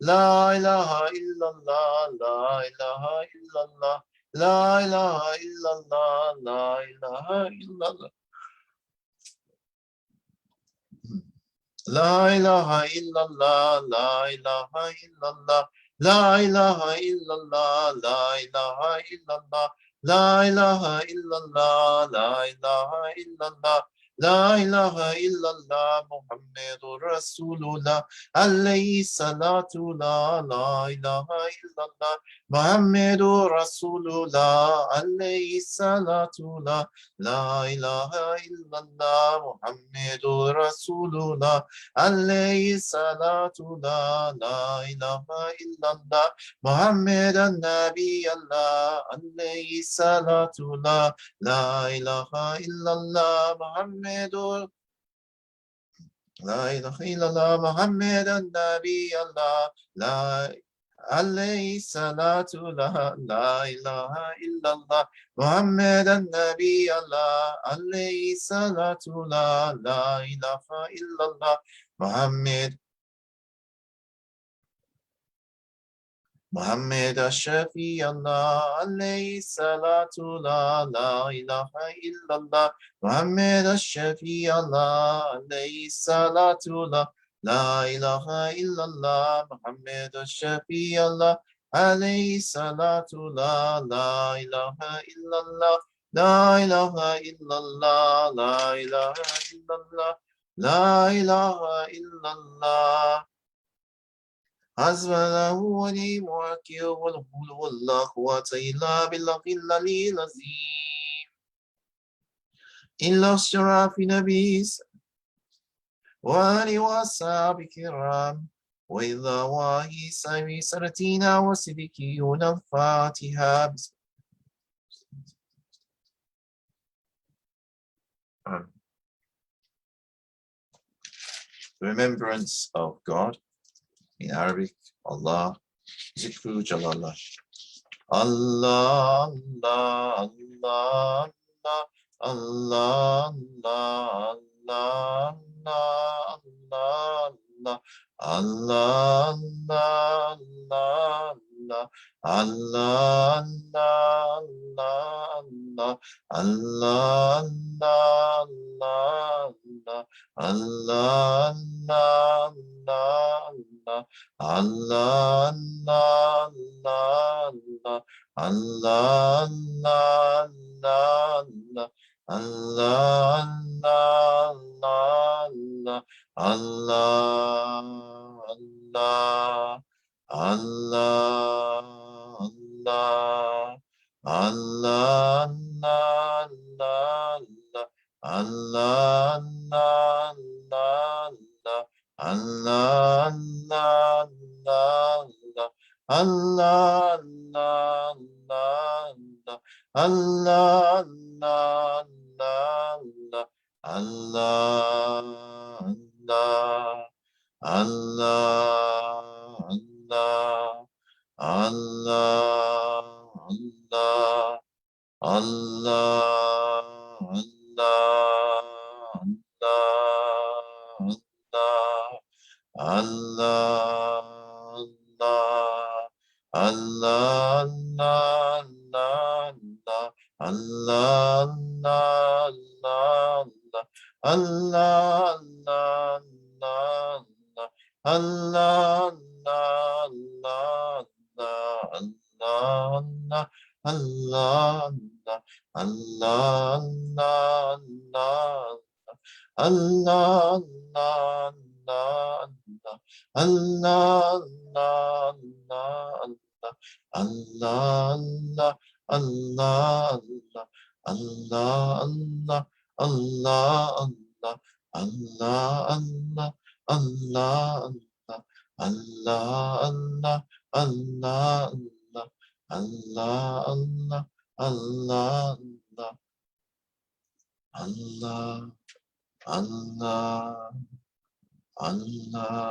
La ilaha illallah, la ilaha illallah, la ilaha illallah, la ilaha illallah. La ilaha illallah, la ilaha illallah, la ilaha illallah, la ilaha illallah, la ilaha illallah, la ilaha illallah, la ilaha illallah, Muhammedur Rasulullah, alayhi salatu la ilaha illallah, Muhammedur Rasulullah, alayhi salatu la ilaha illallah, Muhammedur Rasulullah, alayhi salatu la ilaha illallah, Muhammeden Nabiyallah, alayhi salatu la ilaha illallah, Muhammedur la ilaha illallah, Muhammeden Nabiyallah, la alayhi salatu la ilaha illallah, Muhammeden Nabiyallah, alayhi salatu la ilaha illallah, Muhammed Aşrafi Allah, alayhi salatu la ilahe illallah, Muhammed Aşrafi Allah, alayhi salatu la ilahe illallah, Muhammed Aşrafi Allah, alayhi salatu la ilahe illallah, la ilahe illallah, la ilahe illallah, la ilahe illallah. حسبنا ونعم الوكيل والحول ولا قوة إلا بالله العلي العظيم إلا الشرف نبي وآله وأصحابه الكرام وإذا واهي سامي سرتينا وسبكيون الفاتحة Remembrance of God. In Arabic, Allah, Zikru Jalallah. Allah, Allah, Allah, Allah, Allah, Allah, Allah, Allah, Allah, Allah, Allah, Allah, Allah, Allah, Allah, Allah, Allah,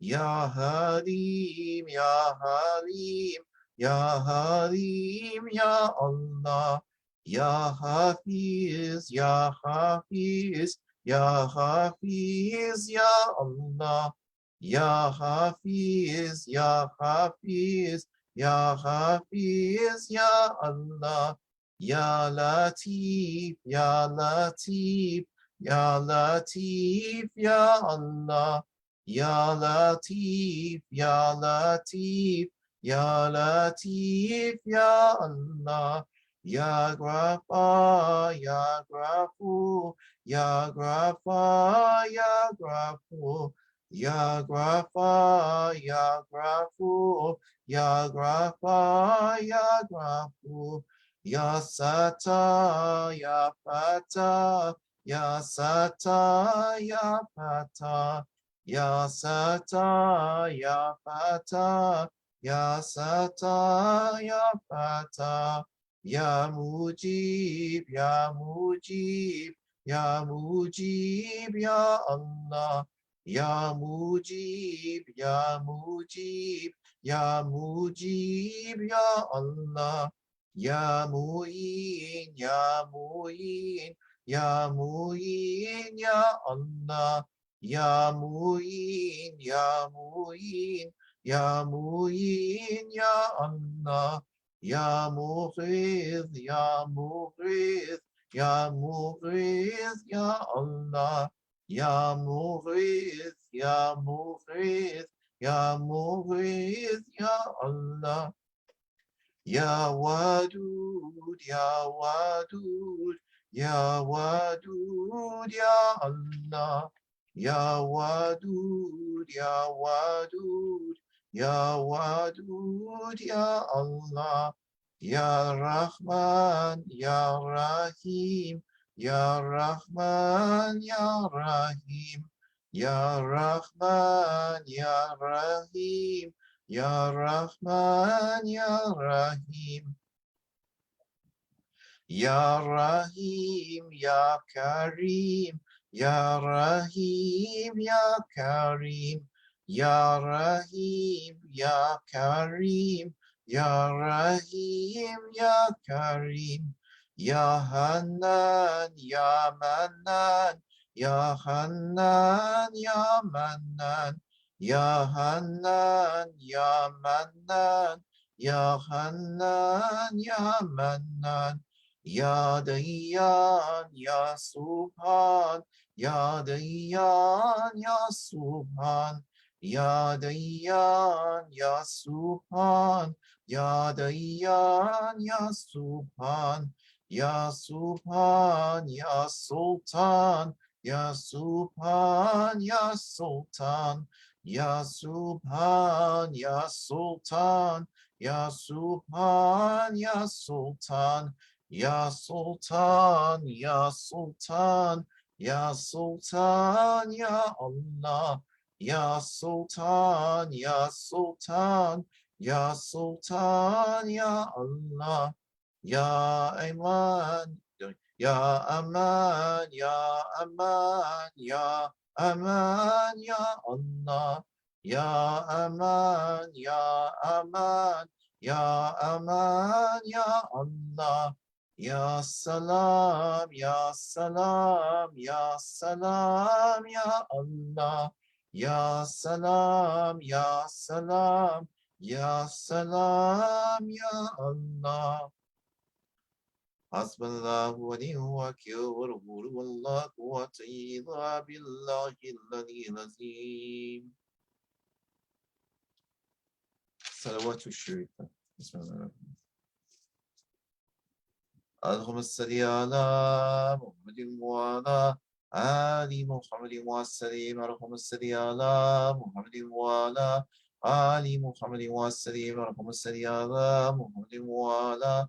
Ya Halim, Ya Halim, Ya Halim, Ya Allah. Ya Hafiz, Ya Hafiz, Ya Hafiz, Ya Allah. Ya Hafiz, Ya Hafiz, Ya Hafiz, Ya Allah. Ya Latif, Ya Latif, Ya Latif, Ya Allah. Ya Latif, Ya Latif, Ya Latif, Ya Allah. Ya Ghaffar, Ya Ghafur, Ya Ghaffar, Ya Ghafur. Ya Ghaffar, Ya Ghafur, Ya Ghaffar, Ya Ghafur. Ya Sata, Ya Fata, Ya Sata, Ya Fata. Ya Sata, Ya Fata, Ya Sata, Ya Fata. Ya Mujib, Ya Mujib, Ya Mujib, Ya Allah. Ya Mujib, Ya Mujib, Ya Mujib, Ya Allah. Ya Mu'in, Ya Mu'in, Ya Mu'in, Ya Allah. Ya Mu'in, Ya Mu'in, Ya Mu'in, Ya Allah. Ya Mughith, Ya Mughith, Ya Mughith, Ya Allah. Ya Mughith, Ya Mughith, Ya Mughith, Ya Allah. Ya Wadud, Ya Wadud, Ya Wadud, Ya Allah. Ya Wadud, Ya Wadud, Ya Wadud, Ya Allah. Ya Rahman, Ya Rahim, Ya Rahman, Ya Rahim. Ya Rahman, Ya Rahim, Ya Rahman, Ya Rahim. Ya Rahim, Ya Karim, Ya Rahim, Ya Karim. Ya Rahim, Ya Karim, Ya Rahim, Ya Karim. Ya Hanan, Ya Manan, Ya Hanan, Ya Manan. Ya Hanan, Ya Manan, Ya Hanan, Ya Manan. Ya Dayyan, Ya Subhan, Ya Dayyan, Ya Subhan, Ya Dayyan, Ya Subhan, Ya Dayyan, Ya Subhan, Ya Subhan, Ya Sultan, Ya Subhan, Ya Sultan, Ya Subhan, Ya Sultan, Ya Subhan, Ya Sultan. Ya Sultan, Ya Sultan, Ya Sultan, Ya Allah. Ya Sultan, Ya Sultan, Ya Sultan, Ya Allah. Ya Aman, Ya Aman, Ya Aman, Ya Aman, Ya Allah. Ya Aman, Ya Aman, Ya Aman, Ya Allah. Ya Salam, Ya Salam, Ya Salam, Ya Allah. Ya Salam, Ya Salam, Ya Salam, Ya Allah. Hasbunallahu wa ni'mal wakeel wallahu quwwata illa billahi al-aliyyil azim. Salawatu sharifa. Bismillah. اللهم صل على محمد وعلى آل محمد وسلم. اللهم صل على محمد وعلى آل محمد وسلم. اللهم صل على محمد وعلى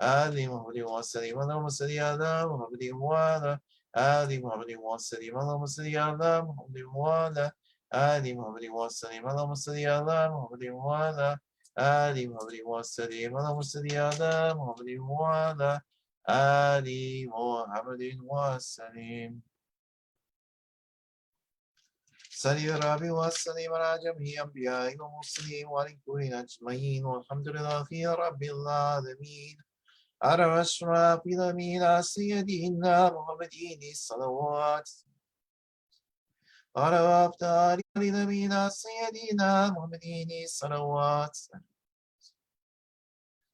Ali Muhammad wa sallim Allahumma salli ala Muhammadin wa ala Ali Muhammad wa sallim Allahumma salli ala Muhammadin wa ala Ali Muhammad wa sallim Allahumma salli ala Muhammadin wa ala Ali Muhammad wa sallim Allahumma salli ala Muhammadin wa ala Ali Muhammadin wa sallim. صلي الربي والسلام على جميع أنبياء ومرسلين ولكل أجمعين والحمد لله رب العالمين على أشرف الأنبياء سيدنا محمد الصلوات على أبطال الأنبياء سيدنا محمد الصلوات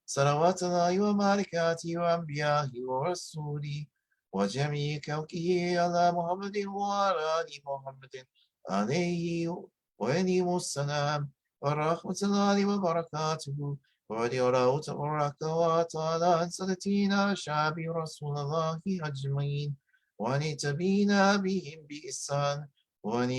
صلوات الله وملائكته وأنبيائه ورسوله وجميع خلقه على محمد وعلى آل محمد عليه وعليهم السلام ورحمة الله وبركاته ورضي الله تبارك وتعالى عن سادتنا شعب رسول الله أجمعين وعن تبينا بهم بإحسان وعن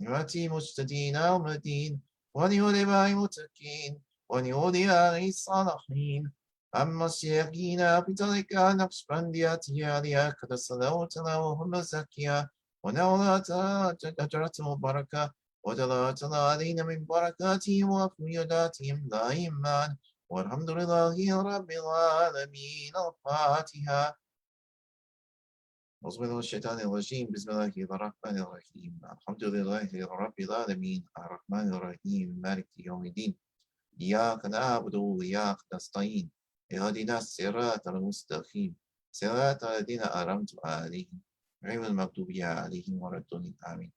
مجتدين ومدين وعن علماء المتقين وعن أولياء الصالحين أما الشيخين بطريقة نقشبندية عليها قد صلوتنا وهم زكية ونولات أجرة مباركة ودلالتنا علينا من بركاتهم وفيداتهم دائما والحمد لله رب العالمين. الفاتحة. أعوذ بالله من الشيطان الرجيم بسم الله الرحمن الرحيم الحمد لله رب العالمين الرحمن الرحيم مالك يوم الدين إياك نعبد وإياك نستعين اهدنا الصراط المستقيم صراط الذين أنعمت عليهم غير المغضوب عليهم ولا الضالين آمين.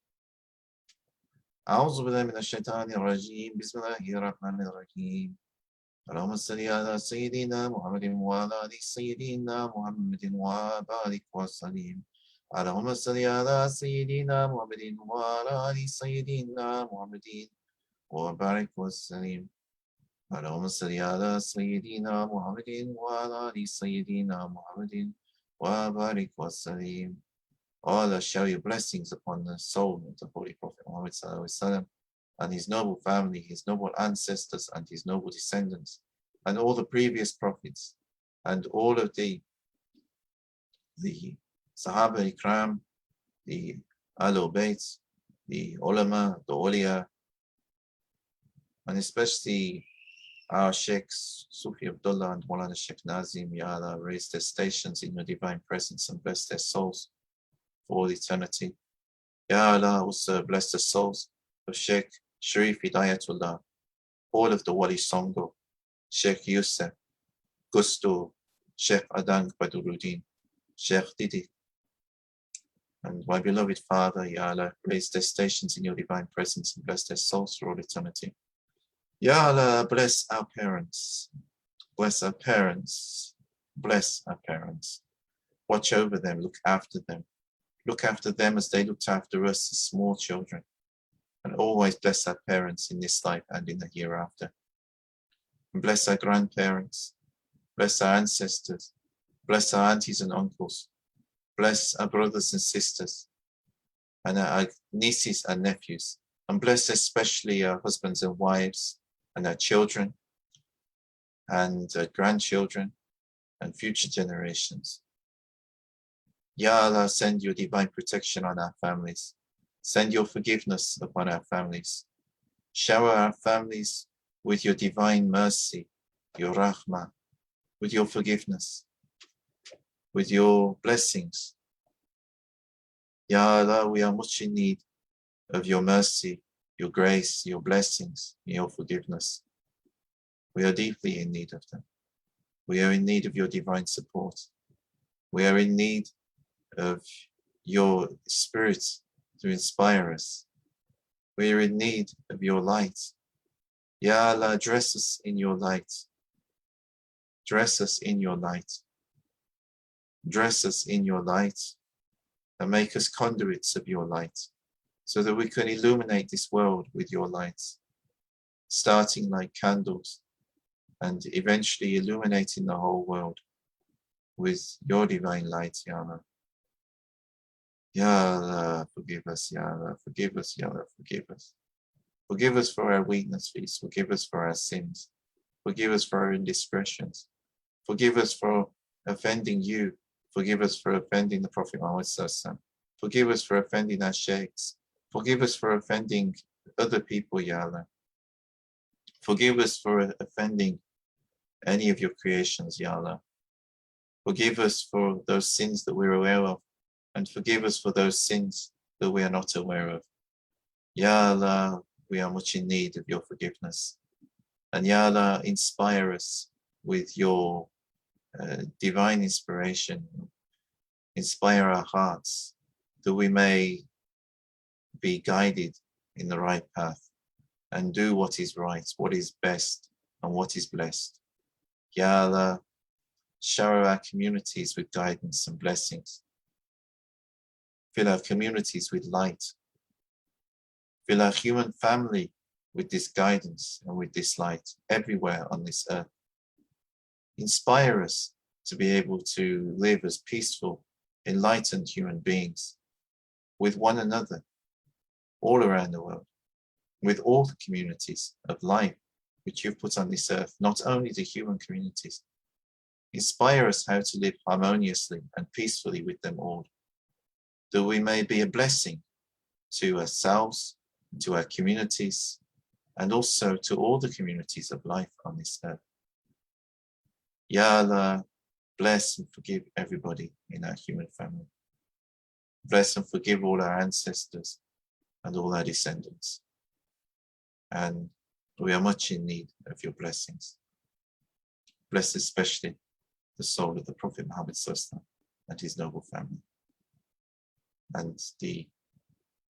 أعوذ بالله من الشيطان الرجيم بسم الله الرحمن الرحيم اللهم صل على سيدنا محمد وعلى آل سيدنا محمد وبارك وسلم. اللهم صل على سيدنا محمد وعلى آل سيدنا محمد وبارك وسلم. اللهم صل على سيدنا محمد وعلى آل سيدنا محمد وبارك وسلم. Allah shower your blessings upon the soul of the Holy Prophet Muhammad sallam, and his noble family, his noble ancestors, and his noble descendants, and all the previous prophets, and all of the Sahaba Ikram, the Ahlul Bayt, the Ulama, the Awliya, and especially our Sheikhs, Sufi Abdullah and Maulana Sheikh Nazim. Ya Allah, raise their stations in your divine presence and bless their souls for all eternity. Ya Allah, also bless the souls of Sheikh Sharif Hidayatullah, all of the Wali Songo, Sheikh Yusuf, Gusto, Sheikh Adang Badruddin, Sheikh Didi, and my beloved Father. Ya Allah, raise their stations in your divine presence and bless their souls for all eternity. Ya Allah, bless our parents, bless our parents, bless our parents. Watch over them, look after them. Look after them as they looked after us as small children, and always bless our parents in this life and in the hereafter. And bless our grandparents, bless our ancestors, bless our aunties and uncles, bless our brothers and sisters, and our nieces and nephews, and bless especially our husbands and wives, and our children, and grandchildren, and future generations. Ya Allah, send your divine protection on our families. Send your forgiveness upon our families. Shower our families with your divine mercy, your rahmah, with your forgiveness, with your blessings. Ya Allah, we are much in need of your mercy, your grace, your blessings, your forgiveness. We are deeply in need of them. We are in need of your divine support. We are in need of your spirit to inspire us. We are in need of your light. Ya Allah, dress us in your light. Dress us in your light. Dress us in your light and make us conduits of your light so that we can illuminate this world with your light, starting like candles and eventually illuminating the whole world with your divine light, Ya Allah. Ya Allah, forgive us, Ya Allah, forgive us, Ya Allah, forgive us. Forgive us for our weakness, please. Forgive us for our sins. Forgive us for our indiscretions. Forgive us for offending you. Forgive us for offending the Prophet Muhammad Sallallahu. Forgive us for offending our sheikhs. Forgive us for offending other people, Ya Allah. Forgive us for offending any of your creations, Ya Allah. Forgive us for those sins that we're aware of, and forgive us for those sins that we are not aware of. Ya Allah, we are much in need of your forgiveness. And Ya Allah, inspire us with your divine inspiration. Inspire our hearts that we may be guided in the right path and do what is right, what is best, and what is blessed. Ya Allah, shower our communities with guidance and blessings. Fill our communities with light. Fill our human family with this guidance and with this light everywhere on this earth. Inspire us to be able to live as peaceful, enlightened human beings with one another all around the world, with all the communities of life which you've put on this earth, not only the human communities. Inspire us how to live harmoniously and peacefully with them all, that we may be a blessing to ourselves, to our communities, and also to all the communities of life on this earth. Ya Allah, bless and forgive everybody in our human family. Bless and forgive all our ancestors and all our descendants. And we are much in need of your blessings. Bless especially the soul of the Prophet Muhammad Sallallahu and his noble family, and the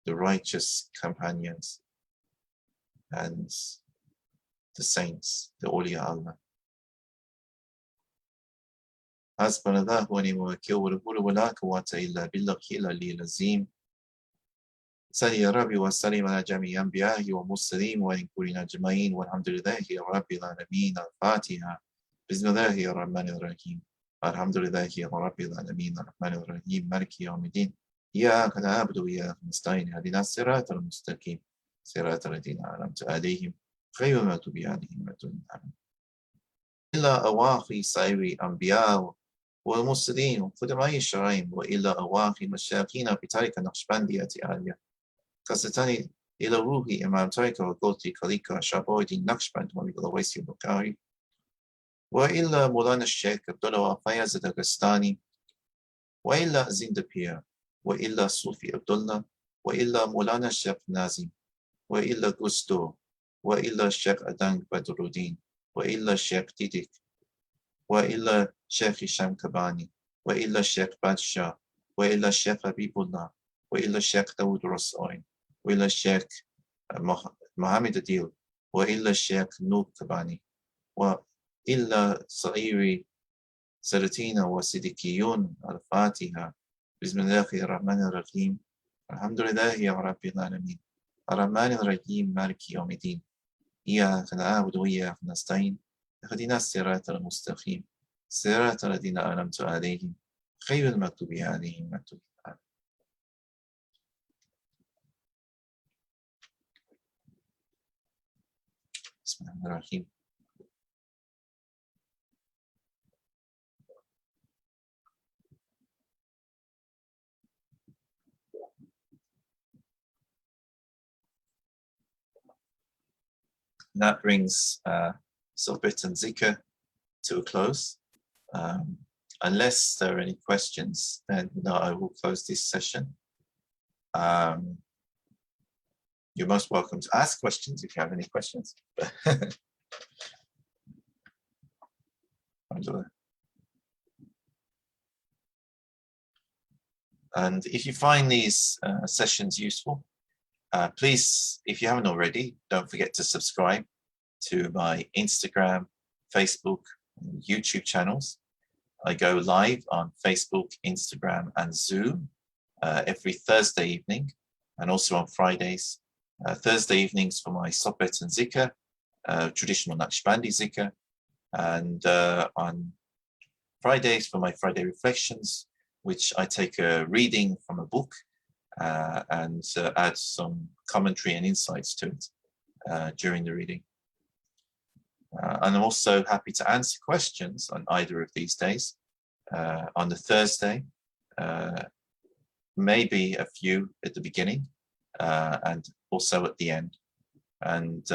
righteous companions and the saints, the awliya Allah. حسبنا الله ونعم الوكيل ولا قوة إلا بالله العلي العظيم. صل يا ربي وسلم على جميع أنبيائه ومرسلين وإن أجمعين والحمد لله رب العالمين. الفاتحة. بسم الله الرحمن الرحيم. الحمد لله رب العالمين الرحمن الرحيم مالك يوم الدين. إياك نعبد وإياك نستعين اهدنا الصراط المستقيم صراط الذين أنعمت عليهم غير المغضوب عليهم ولا الضالين. إلا أواخي سائر أنبياء والمرسلين وقدماء الشرعين وإلا أواخي مشايخنا بطريقة نقشبندية عالية قصتني إلى روحي إمام طريقة وقلتي كليكا شابويدي نقشبند ومقلويسي بكاري وإلا مولانا الشيخ عبد الله فايز الدغستاني وإلا زند بير وإلا صوفي عبد الله وإلا مولانا الشيخ نازم وإلا غوستو وإلا الشيخ أدانج بدرودين وإلا الشيخ ديديك وإلا شيخ هشام كباني وإلا الشيخ بادشاه وإلا الشيخ حبيب الله وإلا الشيخ داود رسوين وإلا الشيخ محمد ديل وإلا الشيخ نور كباني وإلا صغيري سرتينا وصديقيون. الفاتحة. بسم الله الرحمن الرحيم. الحمد لله رب العالمين الرحمن الرحيم مالك يوم الدين إياك نعبد وإياك نستعين اهدنا الصراط المستقيم صراط الذين أنعمت عليهم غير المغضوب عليهم ولا الضالين. بسم الله الرحمن الرحيم. That brings Sohbet and Dhikr to a close. Unless there are any questions, then no, I will close this session. You're most welcome to ask questions if you have any questions. And if you find these sessions useful, please, if you haven't already, don't forget to subscribe to my Instagram, Facebook, and YouTube channels. I go live on Facebook, Instagram, and Zoom every Thursday evening, and also on Fridays. Thursday evenings for my Sohbet and Dhikr, traditional Naqshbandi Dhikr, and on Fridays for my Friday reflections, which I take a reading from a book and add some commentary and insights to it during the reading. And I'm also happy to answer questions on either of these days. On the Thursday, maybe a few at the beginning, and also at the end. And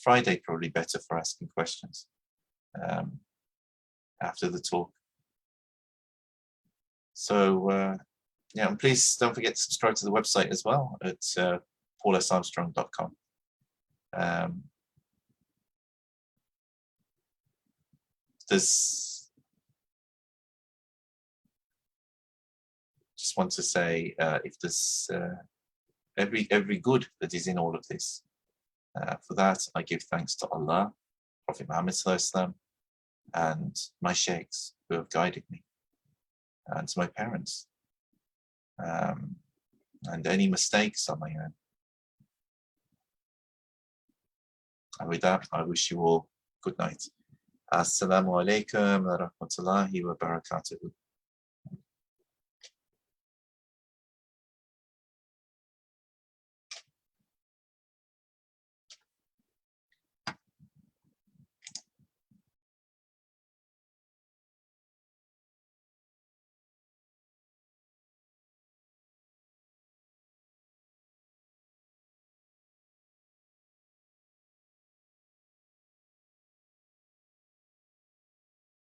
Friday probably better for asking questions after the talk. So yeah, and please don't forget to subscribe to the website as well at paulsarmstrong.com. Just want to say, if there's every good that is in all of this, for that I give thanks to Allah, Prophet Muhammad SAW, and my sheikhs who have guided me, and to my parents, and any mistakes on my own. And with that, I wish you all good night. Assalamu alaikum wa rahmatullahi wa barakatuhu.